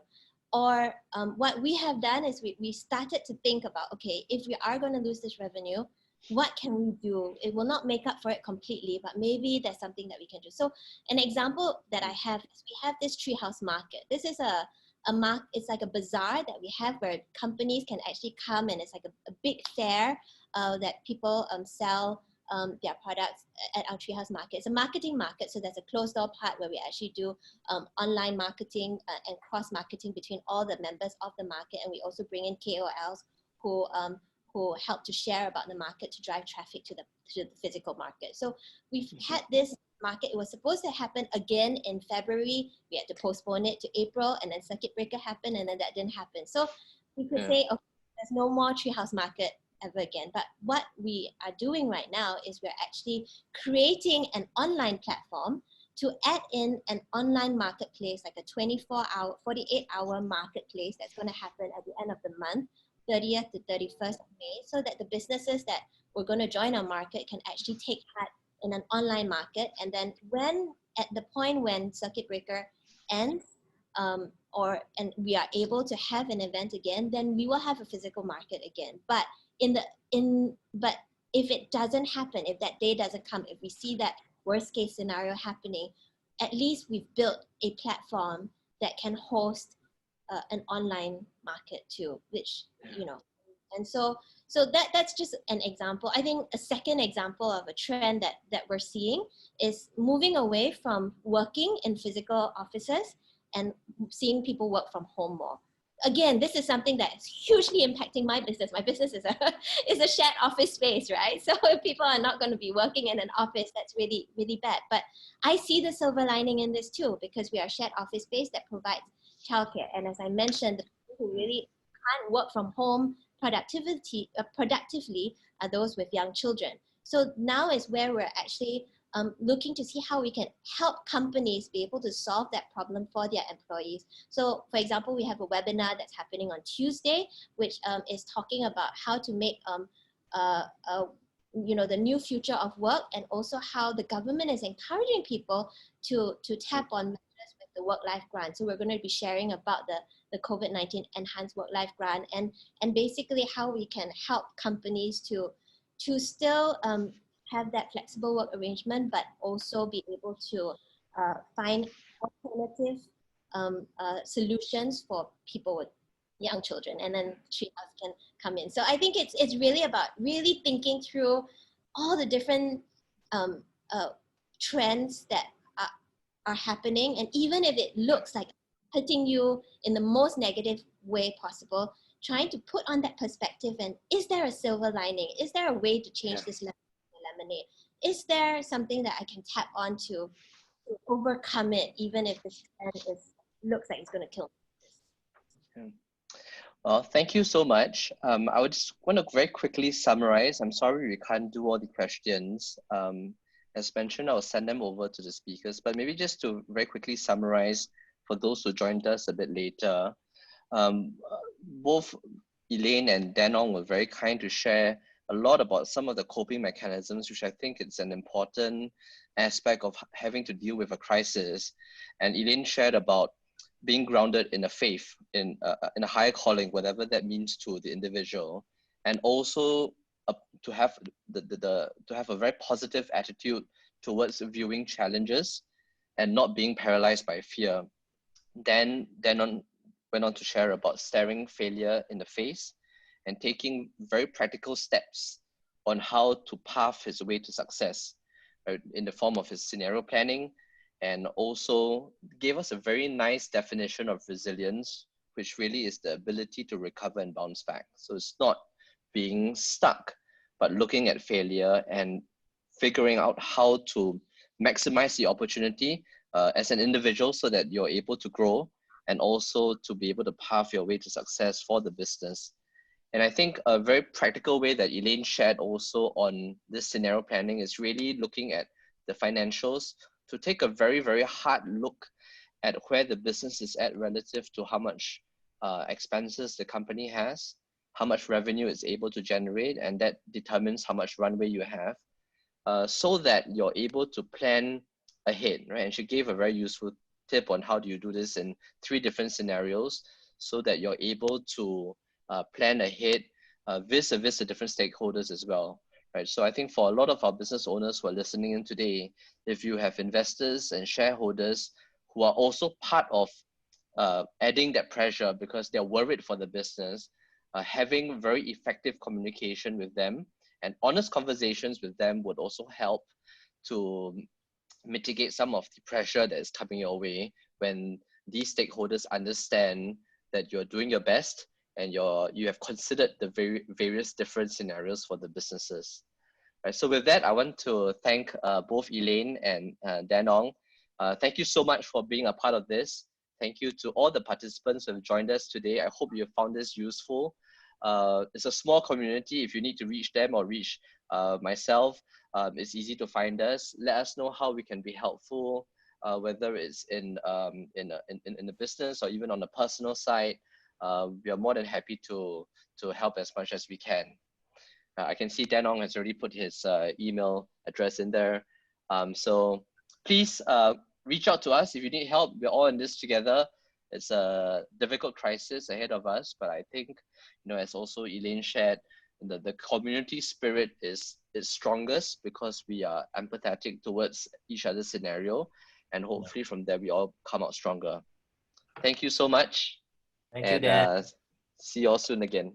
B: Or what we have done is we started to think about, okay, if we are going to lose this revenue, what can we do? It will not make up for it completely, but maybe there's something that we can do. So an example that I have is we have this treehouse market. This is it's like a bazaar that we have where companies can actually come, and it's like a big fair that people sell their products at our treehouse market. It's a marketing market, so there's a closed door part where we actually do online marketing and cross marketing between all the members of the market, and we also bring in KOLs who help to share about the market to drive traffic to the physical market. So we've had this market. It was supposed to happen again in February. We had to postpone it to April, and then circuit breaker happened, and then that didn't happen. So we could say, okay, there's no more treehouse market ever again. But what we are doing right now is we're actually creating an online platform to add in an online marketplace, like a 24-hour, 48-hour marketplace that's going to happen at the end of the month, 30th to 31st of May, so that the businesses that were going to join our market can actually take part in an online market. And then at the point when circuit breaker ends, and we are able to have an event again, then we will have a physical market again. But but if it doesn't happen, if that day doesn't come, if we see that worst case scenario happening, at least we've built a platform that can host an online market too, which, you know, and so that's just an example. I think a second example of a trend that we're seeing is moving away from working in physical offices and seeing people work from home more. Again, this is something that is hugely impacting my business. My business is a shared office space, right? So if people are not going to be working in an office, that's really, really bad. But I see the silver lining in this too, because we are a shared office space that provides childcare. And as I mentioned, the people who really can't work from home productively are those with young children. So now is where we're actually looking to see how we can help companies be able to solve that problem for their employees. So for example, we have a webinar that's happening on Tuesday, which is talking about how to make you know, the new future of work, and also how the government is encouraging people to tap on measures with the work-life grant. So we're going to be sharing about the COVID-19 enhanced work-life grant, and basically how we can help companies to still have that flexible work arrangement, but also be able to find alternative solutions for people with young children, and then treehouse can come in. So I think it's really about really thinking through all the different trends that are happening, and even if it looks like hurting you in the most negative way possible, trying to put on that perspective, and is there a silver lining? Is there a way to change this lemonade? Is there something that I can tap on to overcome it, even if this trend looks like it's going to kill me?
A: Well, thank you so much. I would just want to very quickly summarize. I'm sorry we can't do all the questions. As mentioned, I'll send them over to the speakers, but maybe just to very quickly summarize for those who joined us a bit later. Both Elaine and Daniel were very kind to share a lot about some of the coping mechanisms, which I think it's an important aspect of having to deal with a crisis. And Elaine shared about being grounded in a faith, in a higher calling, whatever that means to the individual. and also to have to have a very positive attitude towards viewing challenges and not being paralyzed by fear. Dan went on to share about staring failure in the face and taking very practical steps on how to path his way to success, right, in the form of his scenario planning, and also gave us a very nice definition of resilience, which really is the ability to recover and bounce back. So it's not being stuck, but looking at failure and figuring out how to maximize the opportunity as an individual so that you're able to grow and also to be able to path your way to success for the business. And I think a very practical way that Elaine shared also on this scenario planning is really looking at the financials to take a very, very hard look at where the business is at relative to how much expenses the company has, how much revenue it's able to generate, and that determines how much runway you have, so that you're able to plan ahead, right? And she gave a very useful tip on how do you do this in 3 different scenarios so that you're able to plan ahead vis-a-vis the different stakeholders as well, right? So I think for a lot of our business owners who are listening in today, if you have investors and shareholders who are also part of adding that pressure because they're worried for the business, having very effective communication with them and honest conversations with them would also help to mitigate some of the pressure that is coming your way when these stakeholders understand that you're doing your best and you have considered the various different scenarios for the businesses. Right, so with that, I want to thank both Elaine and Dan Ong. Thank you so much for being a part of this. Thank you to all the participants who have joined us today. I hope you found this useful. It's a small community. If you need to reach them or reach myself, it's easy to find us. Let us know how we can be helpful, whether it's in the business or even on the personal side. We are more than happy to help as much as we can. I can see Dan Ong has already put his email address in there. So please reach out to us if you need help. We're all in this together. It's a difficult crisis ahead of us, but I think, as also Elaine shared, the community spirit is strongest because we are empathetic towards each other's scenario, and hopefully from there we all come out stronger. Thank you so much.
C: Thank you, Dan.
A: See you all soon again.